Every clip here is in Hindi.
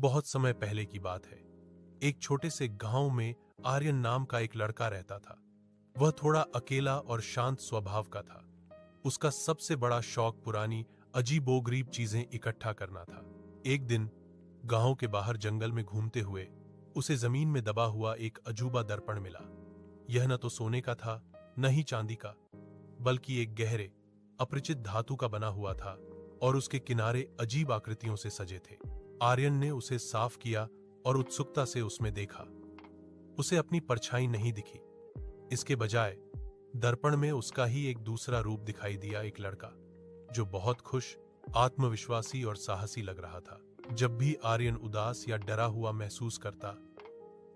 बहुत समय पहले की बात है। एक छोटे से गांव में आर्यन नाम का एक लड़का रहता था। वह थोड़ा अकेला और शांत स्वभाव का था। उसका सबसे बड़ा शौक पुरानी अजीबोगरीब चीजें इकट्ठा करना था। एक दिन गांव के बाहर जंगल में घूमते हुए उसे जमीन में दबा हुआ एक अजूबा दर्पण मिला। यह न तो सोने का था, न ही चांदी का, बल्कि एक गहरे अपरिचित धातु का बना हुआ था और उसके किनारे अजीब आकृतियों से सजे थे। आर्यन ने उसे साफ किया और उत्सुकता से उसमें देखा। उसे अपनी परछाई नहीं दिखी। इसके बजाय दर्पण में उसका ही एक दूसरा रूप दिखाई दिया, एक लड़का जो बहुत खुश, आत्मविश्वासी और साहसी लग रहा था। जब भी आर्यन उदास या डरा हुआ महसूस करता,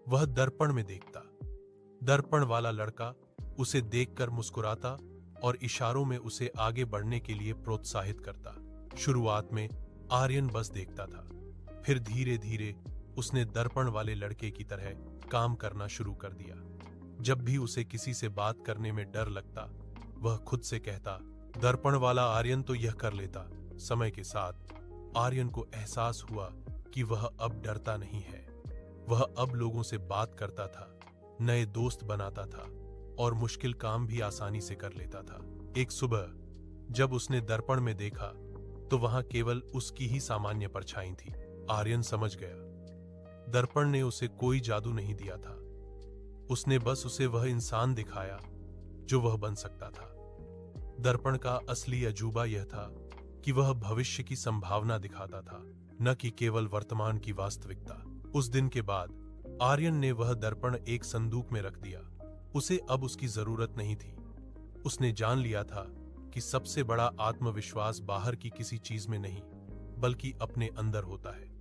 वह दर्पण में देखता। दर्पण वाला लड़का उसे देखकर मुस्कुराता और इशारों में उसे आगे बढ़ने के लिए प्रोत्साहित करता। शुरुआत में आर्यन बस देखता था, फिर धीरे धीरे उसने दर्पण वाले लड़के की तरह काम करना शुरू कर दिया। जब भी उसे किसी से बात करने में डर लगता, वह खुद से कहता, दर्पण वाला आर्यन तो यह कर लेता। समय के साथ आर्यन को एहसास हुआ कि वह अब डरता नहीं है। वह अब लोगों से बात करता था, नए दोस्त बनाता था और मुश्किल काम भी आसानी से कर लेता था। एक सुबह जब उसने दर्पण में देखा तो वहां केवल उसकी ही सामान्य परछाई थी। आर्यन समझ गया, दर्पण ने उसे कोई जादू नहीं दिया था। उसने बस उसे वह इंसान दिखाया जो वह बन सकता था। दर्पण का असली अजूबा यह था कि वह भविष्य की संभावना दिखाता था, न कि केवल वर्तमान की वास्तविकता। उस दिन के बाद आर्यन ने वह दर्पण एक संदूक में रख दिया। उसे अब उसकी जरूरत नहीं थी। उसने जान लिया था कि सबसे बड़ा आत्मविश्वास बाहर की किसी चीज में नहीं, बल्कि अपने अंदर होता है।